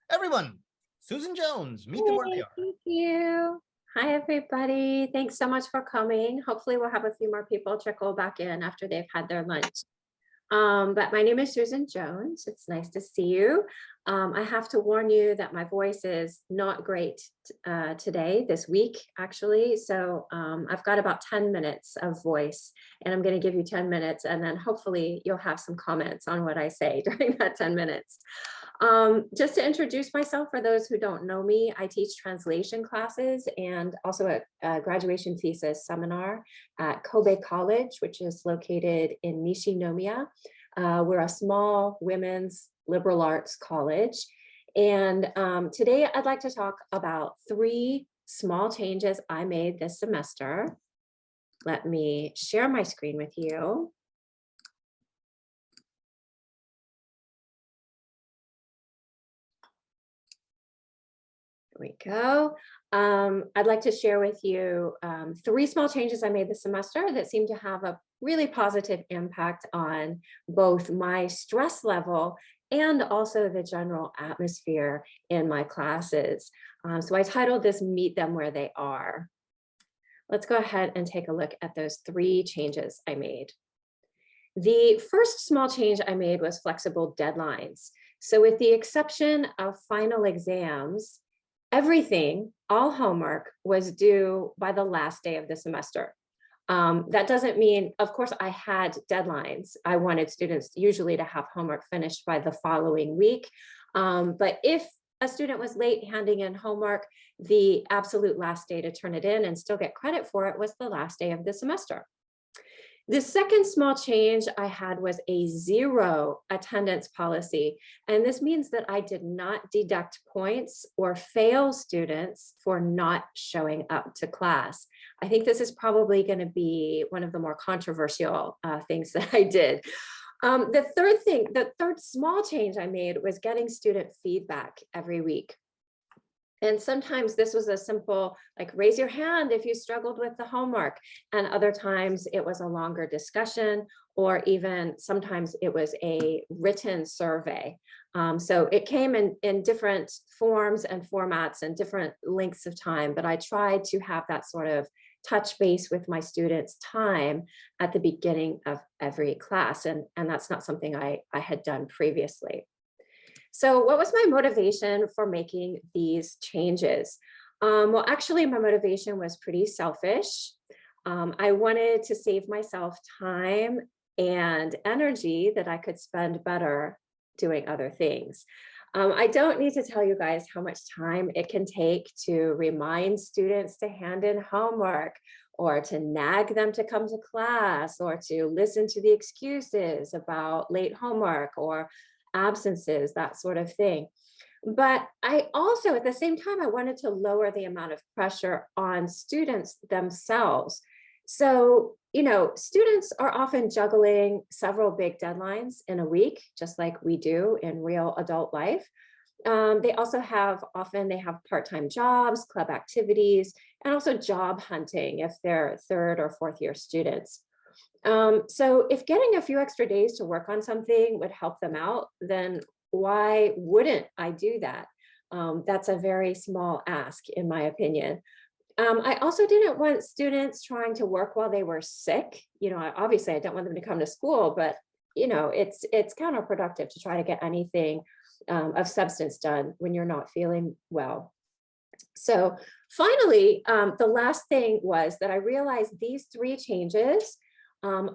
Everyone, Susan Jones, meet them where they Yay, are. thank you. Hi, everybody. Thanks so much for coming. Hopefully we'll have a few more people trickle back in after they've had their lunch. But my name is Susan Jones. It's nice to see you. I have to warn you that my voice is not great today, this week, actually. So I've got about 10 minutes of voice, and I'm going to give you 10 minutes, and then hopefully you'll have some comments on what I say during that 10 minutes. Just to introduce myself, for those who don't know me, I teach translation classes and also a graduation thesis seminar at Kobe College, which is located in Nishinomiya. We're a small women's liberal arts college. And today I'd like to talk about 3 small changes I made this semester. Let me share my screen with you. There we go. I'd like to share with you 3 small changes I made this semester that seem to have a really positive impact on both my stress level and also the general atmosphere in my classes. So I titled this Meet Them Where They Are. Let's go ahead and take a look at those 3 changes I made. The first small change I made was flexible deadlines. So with the exception of final exams, everything, all homework, was due by the last day of the semester. That doesn't mean, of course, I had deadlines. I wanted students usually to have homework finished by the following week. But if a student was late handing in homework, the absolute last day to turn it in and still get credit for it was the last day of the semester. The second small change I had was a 0 attendance policy. And this means that I did not deduct points or fail students for not showing up to class. I think this is probably going to be one of the more controversial things that I did. The third small change I made was getting student feedback every week. And sometimes this was a simple, like, raise your hand if you struggled with the homework. And other times it was a longer discussion, or even sometimes it was a written survey. So it came in different forms and formats and different lengths of time, but I tried to have that sort of touch base with my students' time at the beginning of every class. And that's not something I had done previously. So what was my motivation for making these changes? Well, actually, my motivation was pretty selfish. I wanted to save myself time and energy that I could spend better doing other things. I don't need to tell you guys how much time it can take to remind students to hand in homework, or to nag them to come to class, or to listen to the excuses about late homework or absences, that sort of thing. But I also, at the same time, I wanted to lower the amount of pressure on students themselves. So, students are often juggling several big deadlines in a week, just like we do in real adult life. They also often they have part-time jobs, club activities, and also job hunting if they're 3rd or 4th year students. So if getting a few extra days to work on something would help them out, then why wouldn't I do that? That's a very small ask, in my opinion. I also didn't want students trying to work while they were sick. Obviously I don't want them to come to school, but it's counterproductive to try to get anything of substance done when you're not feeling well. So finally, the last thing was that I realized these 3 changes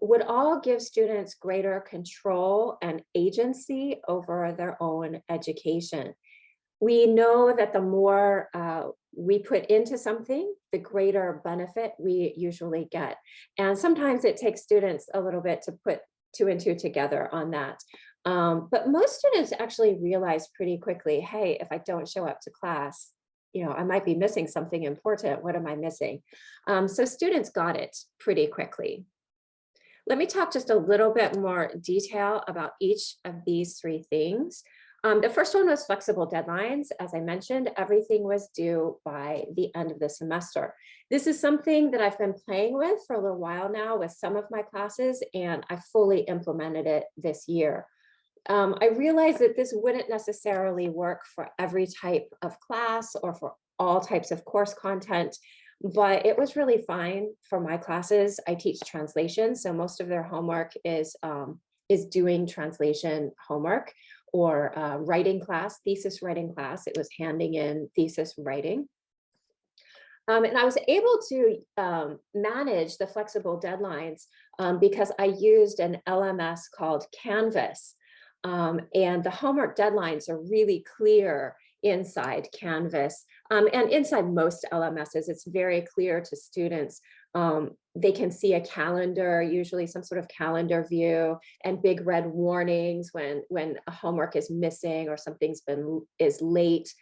would all give students greater control and agency over their own education. We know that the more we put into something, the greater benefit we usually get. And sometimes it takes students a little bit to put 2 and 2 together on that. But most students actually realize pretty quickly, hey, if I don't show up to class, I might be missing something important. What am I missing? So students got it pretty quickly. Let me talk just a little bit more detail about each of these 3 things. The first one was flexible deadlines. As I mentioned, everything was due by the end of the semester. This is something that I've been playing with for a little while now with some of my classes, and I fully implemented it this year. I realized that this wouldn't necessarily work for every type of class or for all types of course content, but it was really fine for my classes. I teach translation, so most of their homework is doing translation homework, or writing class, thesis writing class. It was handing in thesis writing. And I was able to manage the flexible deadlines because I used an LMS called Canvas. And the homework deadlines are really clear inside Canvas. And inside most LMSs, it's very clear to students. They can see a calendar, usually some sort of calendar view, and big red warnings when a homework is missing or something's is late.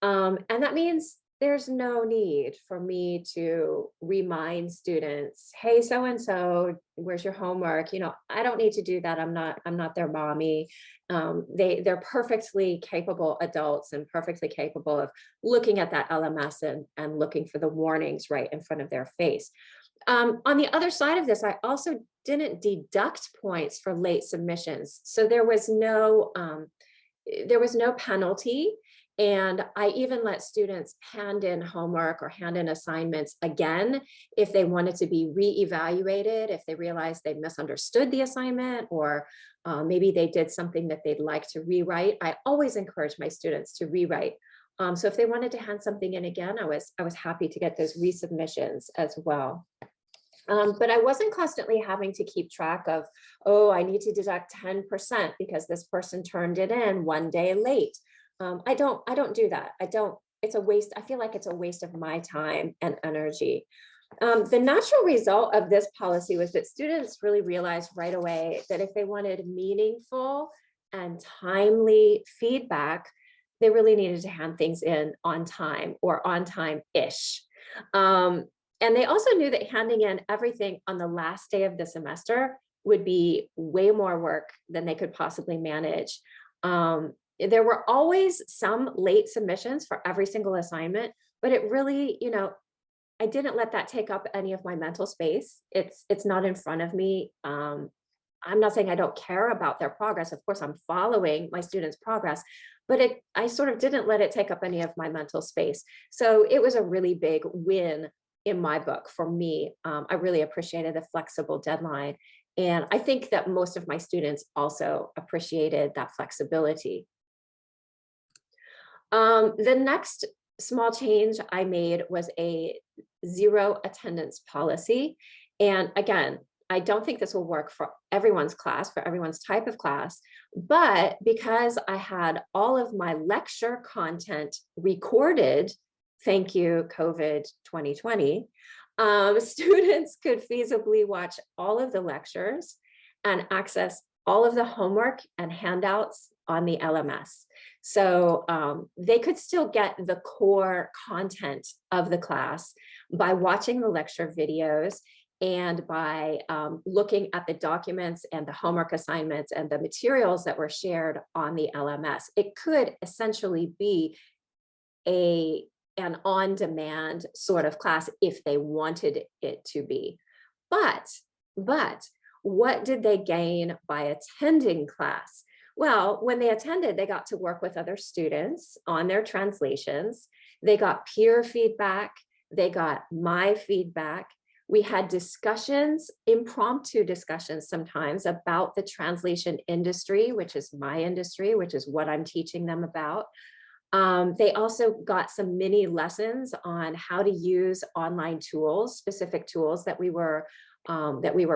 And that means there's no need for me to remind students, hey, so-and-so, where's your homework? You know, I don't need to do that. I'm not their mommy. They're perfectly capable adults and perfectly capable of looking at that LMS and looking for the warnings right in front of their face. On the other side of this, I also didn't deduct points for late submissions. So there was no penalty. And I even let students hand in homework or hand in assignments again if they wanted to be re-evaluated, if they realized they misunderstood the assignment, or maybe they did something that they'd like to rewrite. I always encourage my students to rewrite. So if they wanted to hand something in again, I was happy to get those resubmissions as well. But I wasn't constantly having to keep track of, oh, I need to deduct 10% because this person turned it in one day late. I don't do that. It's a waste. I feel like it's a waste of my time and energy. The natural result of this policy was that students really realized right away that if they wanted meaningful and timely feedback, they really needed to hand things in on time or on time-ish. And they also knew that handing in everything on the last day of the semester would be way more work than they could possibly manage. There were always some late submissions for every single assignment, but it really, you know, I didn't let that take up any of my mental space. It's not in front of me. I'm not saying I don't care about their progress. Of course, I'm following my students' progress, but I sort of didn't let it take up any of my mental space. So it was a really big win in my book for me. I really appreciated the flexible deadline. And I think that most of my students also appreciated that flexibility. The next small change I made was a zero attendance policy. And again, I don't think this will work for everyone's class, for everyone's type of class, but because I had all of my lecture content recorded, thank you, COVID 2020, students could feasibly watch all of the lectures and access all of the homework and handouts on the LMS. So they could still get the core content of the class by watching the lecture videos and by looking at the documents and the homework assignments and the materials that were shared on the LMS. It could essentially be an on-demand sort of class if they wanted it to be. But what did they gain by attending class? Well, when they attended, they got to work with other students on their translations. They got peer feedback. They got my feedback. We had discussions, impromptu discussions sometimes about the translation industry, which is my industry, which is what I'm teaching them about. They also got some mini lessons on how to use online tools, specific tools that we were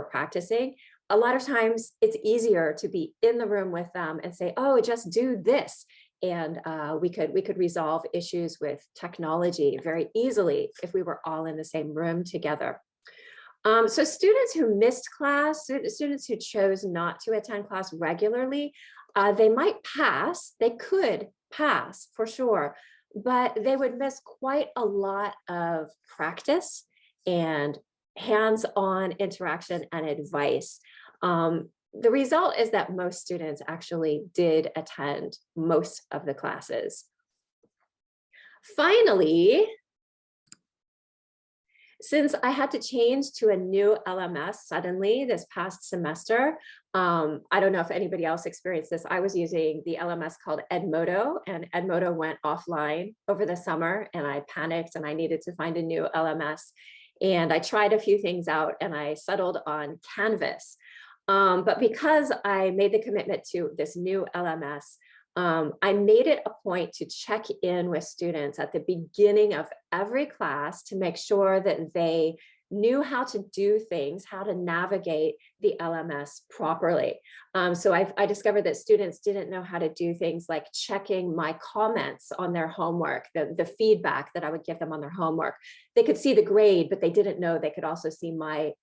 practicing. A lot of times it's easier to be in the room with them and say, oh, just do this. And we could resolve issues with technology very easily if we were all in the same room together. So students who missed class, students who chose not to attend class regularly, they might pass, they could pass for sure, but they would miss quite a lot of practice and hands-on interaction and advice. The result is that most students actually did attend most of the classes. Finally, Since I had to change to a new LMS suddenly this past semester, I don't know if anybody else experienced this. I was using the LMS called Edmodo, and Edmodo went offline over the summer, and I panicked and I needed to find a new LMS. And I tried a few things out and I settled on Canvas. But because I made the commitment to this new LMS, I made it a point to check in with students at the beginning of every class to make sure that they knew how to do things, how to navigate the LMS properly. So I discovered that students didn't know how to do things like checking my comments on their homework, the feedback that I would give them on their homework. They could see the grade, but they didn't know they could also see my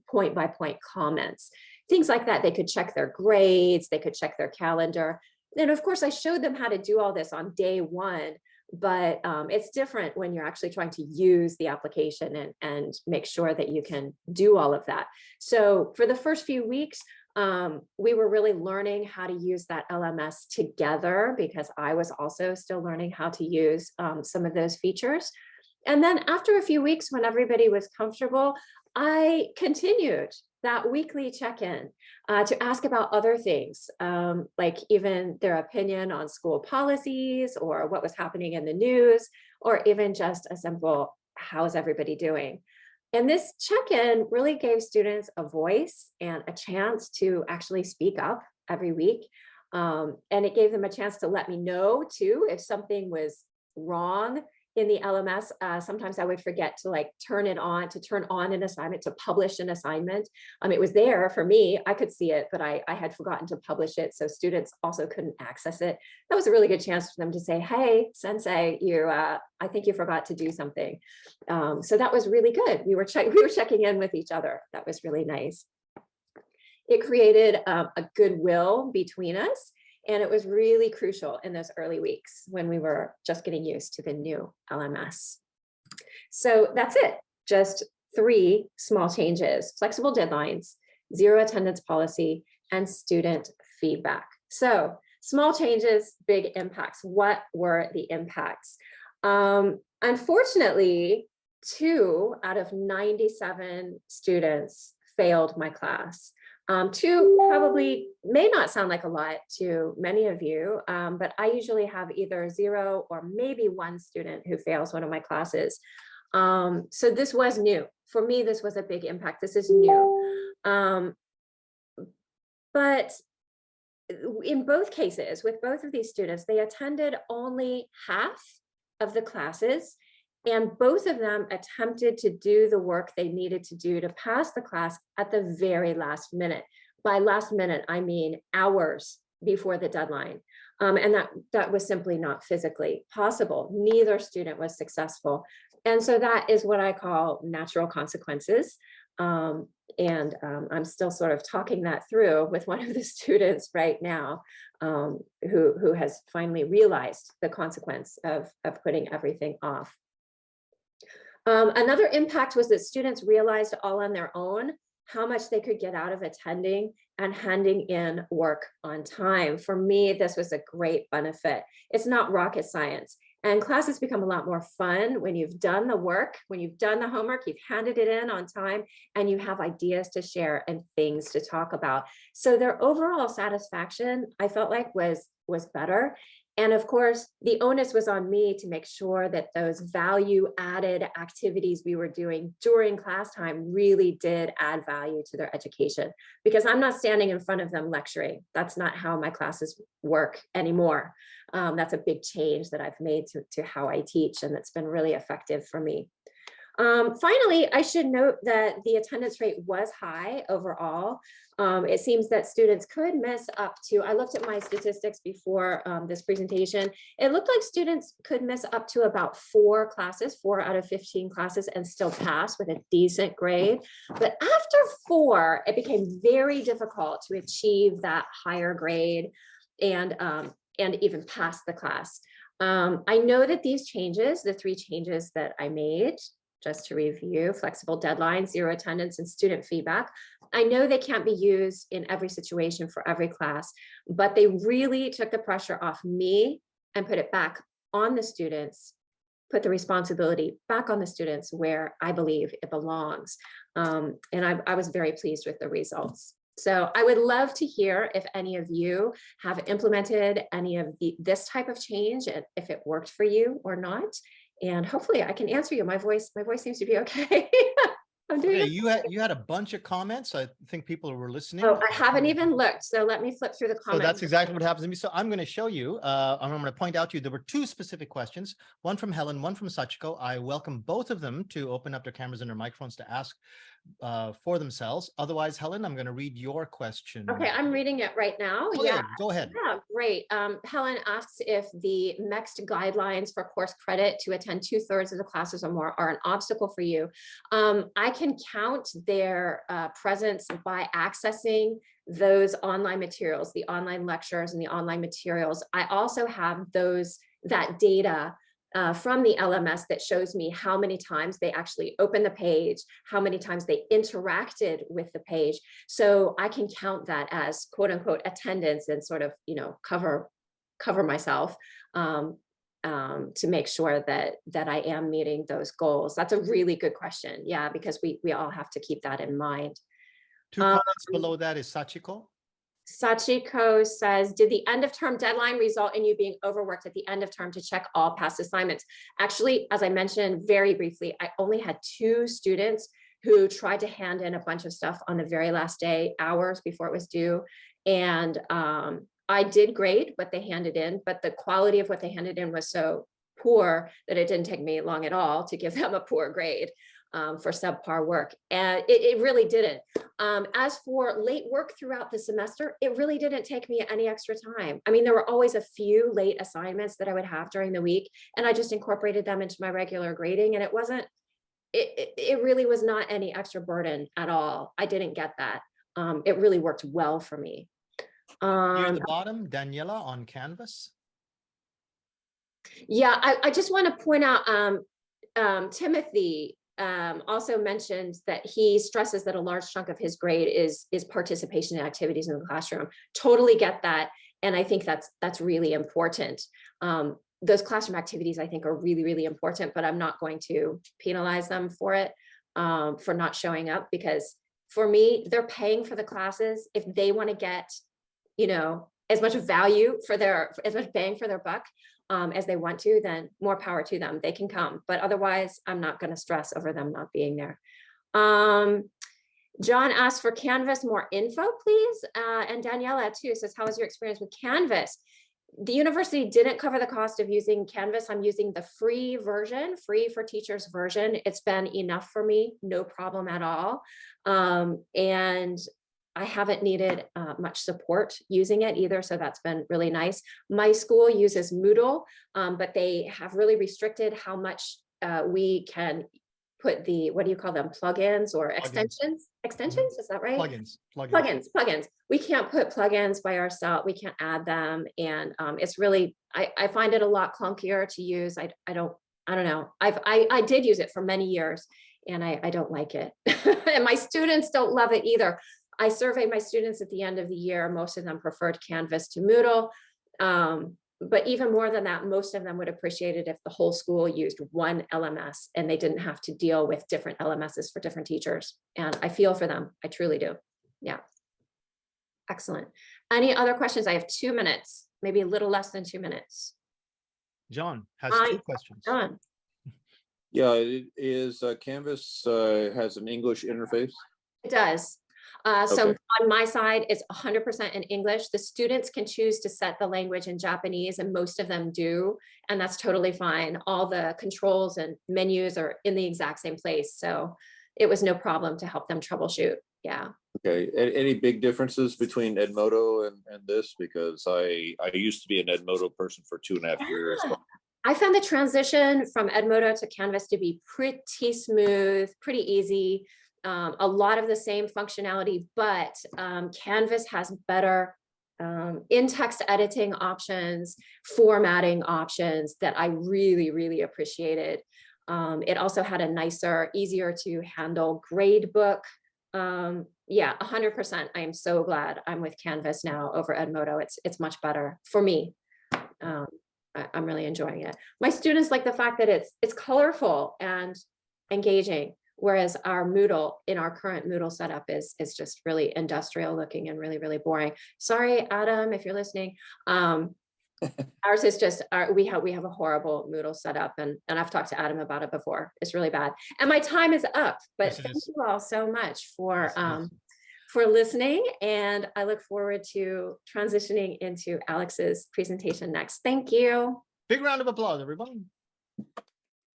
point-by-point comments. Things like that. They could check their grades, they could check their calendar. And of course, I showed them how to do all this on day one, but it's different when you're actually trying to use the application and make sure that you can do all of that. So for the first few weeks, we were really learning how to use that LMS together because I was also still learning how to use some of those features. And then after a few weeks, when everybody was comfortable, I continued that weekly check-in to ask about other things, like even their opinion on school policies or what was happening in the news, or even just a simple, how's everybody doing? And this check-in really gave students a voice and a chance to actually speak up every week. And it gave them a chance to let me know too, if something was wrong in the LMS. Sometimes I would forget to turn on an assignment, to publish an assignment. It was there for me, I could see it, but I had forgotten to publish it. So students also couldn't access it. That was a really good chance for them to say, hey, sensei, I think you forgot to do something. So that was really good. We were checking in with each other. That was really nice. It created a goodwill between us. And it was really crucial in those early weeks when we were just getting used to the new LMS. So that's it, just 3 small changes: flexible deadlines, zero attendance policy, and student feedback. So small changes, big impacts. What were the impacts? Unfortunately, 2 out of 97 students failed my class. 2 probably may not sound like a lot to many of you, but I usually have either 0 or maybe 1 student who fails one of my classes. So this was new. For me, this was a big impact. This is new. But in both cases, with both of these students, they attended only half of the classes, and both of them attempted to do the work they needed to do to pass the class at the very last minute. By last minute, I mean hours before the deadline. And that was simply not physically possible. Neither student was successful. And so that is what I call natural consequences. I'm still sort of talking that through with one of the students right now, who has finally realized the consequence of putting everything off. Another impact was that students realized all on their own how much they could get out of attending and handing in work on time. For me, this was a great benefit. It's not rocket science. And classes become a lot more fun when you've done the work, when you've done the homework, you've handed it in on time, and you have ideas to share and things to talk about. So their overall satisfaction, I felt like, was better. And of course, the onus was on me to make sure that those value-added activities we were doing during class time really did add value to their education, because I'm not standing in front of them lecturing. That's not how my classes work anymore. That's a big change that I've made to how I teach, and it's been really effective for me. Finally, I should note that the attendance rate was high overall. It seems that students could miss up to, I looked at my statistics before this presentation, it looked like students could miss up to about 4 classes, 4 out of 15 classes, and still pass with a decent grade. But after 4, it became very difficult to achieve that higher grade and even pass the class. I know that these changes, the 3 changes that I made, just to review: flexible deadlines, zero attendance, and student feedback, I know they can't be used in every situation for every class, but they really took the pressure off me and put it back on the students put the responsibility back on the students where I believe it belongs. And I was very pleased with the results. So I would love to hear if any of you have implemented any of this type of change, and if it worked for you or not. And hopefully I can answer you. My voice seems to be okay. I'm doing Okay, it. you had a bunch of comments. I think people were listening. Oh, I haven't even looked. So let me flip through the So that's comments. exactly what happens to me. So I'm going to show you, I'm going to point out to you, there were two specific questions, one from Helen, one from Sachiko. I welcome both of them to open up their cameras and their microphones to ask for themselves. Otherwise, Helen, I'm going to read your question. Okay, I'm reading it right now. Oh, yeah, go ahead. Yeah, great. Helen asks if the next guidelines for course credit to attend 2/3 of the classes or more are an obstacle for you. I can count their presence by accessing those online materials, the online lectures and the online materials. I also have that data from the LMS that shows me how many times they actually opened the page, how many times they interacted with the page. So I can count that as quote unquote attendance and sort of, cover myself to make sure that I am meeting those goals. That's a really good question. Yeah, because we all have to keep that in mind. Two comments below that is Sachiko. Sachiko says, did the end of term deadline result in you being overworked at the end of term to check all past assignments? Actually, as I mentioned very briefly, I only had 2 students who tried to hand in a bunch of stuff on the very last day, hours before it was due. And I did grade what they handed in, but the quality of what they handed in was so poor that it didn't take me long at all to give them a poor grade for subpar work. And it really didn't. As for late work throughout the semester, it really didn't take me any extra time. I mean, there were always a few late assignments that I would have during the week, and I just incorporated them into my regular grading. And it really was not any extra burden at all. I didn't get that. It really worked well for me. Near the bottom, Daniela on Canvas. Yeah, I just want to point out, Timothy also mentioned that he stresses that a large chunk of his grade is participation in activities in the classroom. Totally get that. And I think that's really important. Those classroom activities, I think, are really, really important, but I'm not going to penalize them for it, for not showing up, because for me, they're paying for the classes. If they want to get, as much value as much bang for their buck, as they want to, then more power to them. They can come, but otherwise I'm not going to stress over them not being there. John asked for Canvas more info, please. And Daniela too says, how was your experience with Canvas? The university didn't cover the cost of using Canvas. I'm using the free version, free for teachers version. It's been enough for me, no problem at all. And I haven't needed much support using it either, so that's been really nice. My school uses Moodle, but they have really restricted how much we can put the, what do you call them, plugins or extensions? Extensions, is that right? Plugins. We can't put plugins by ourselves. We can't add them, and it's really, I find it a lot clunkier to use. I don't know. I did use it for many years, and I don't like it, and my students don't love it either. I surveyed my students at the end of the year. Most of them preferred Canvas to Moodle. But even more than that, most of them would appreciate it if the whole school used one LMS and they didn't have to deal with different LMSs for different teachers. And I feel for them. I truly do. Yeah. Excellent. Any other questions? I have 2 minutes, maybe a little less than 2 minutes. John has 2 questions. John. Yeah, it is Canvas has an English interface. It does. So on my side, it's 100% in English. The students can choose to set the language in Japanese, and most of them do, and that's totally fine. All the controls and menus are in the exact same place. So it was no problem to help them troubleshoot. Yeah. Okay. Any big differences between Edmodo and this? Because I used to be an Edmodo person for 2.5 years. I found the transition from Edmodo to Canvas to be pretty smooth, pretty easy. A lot of the same functionality, but Canvas has better in-text editing options, formatting options that I really, really appreciated. It also had a nicer, easier to handle grade book. Yeah, 100%. I am so glad I'm with Canvas now over Edmodo. It's much better for me. I'm really enjoying it. My students like the fact that it's colorful and engaging, whereas our Moodle in our current Moodle setup is just really industrial looking and really, really boring. Sorry, Adam, if you're listening. Ours is just we have a horrible Moodle setup, and I've talked to Adam about it before. It's really bad. And my time is up, but Yes, it thank is. you all so much Yes, it is. for listening, and I look forward to transitioning into Alex's presentation next. Thank you. Big round of applause, everyone.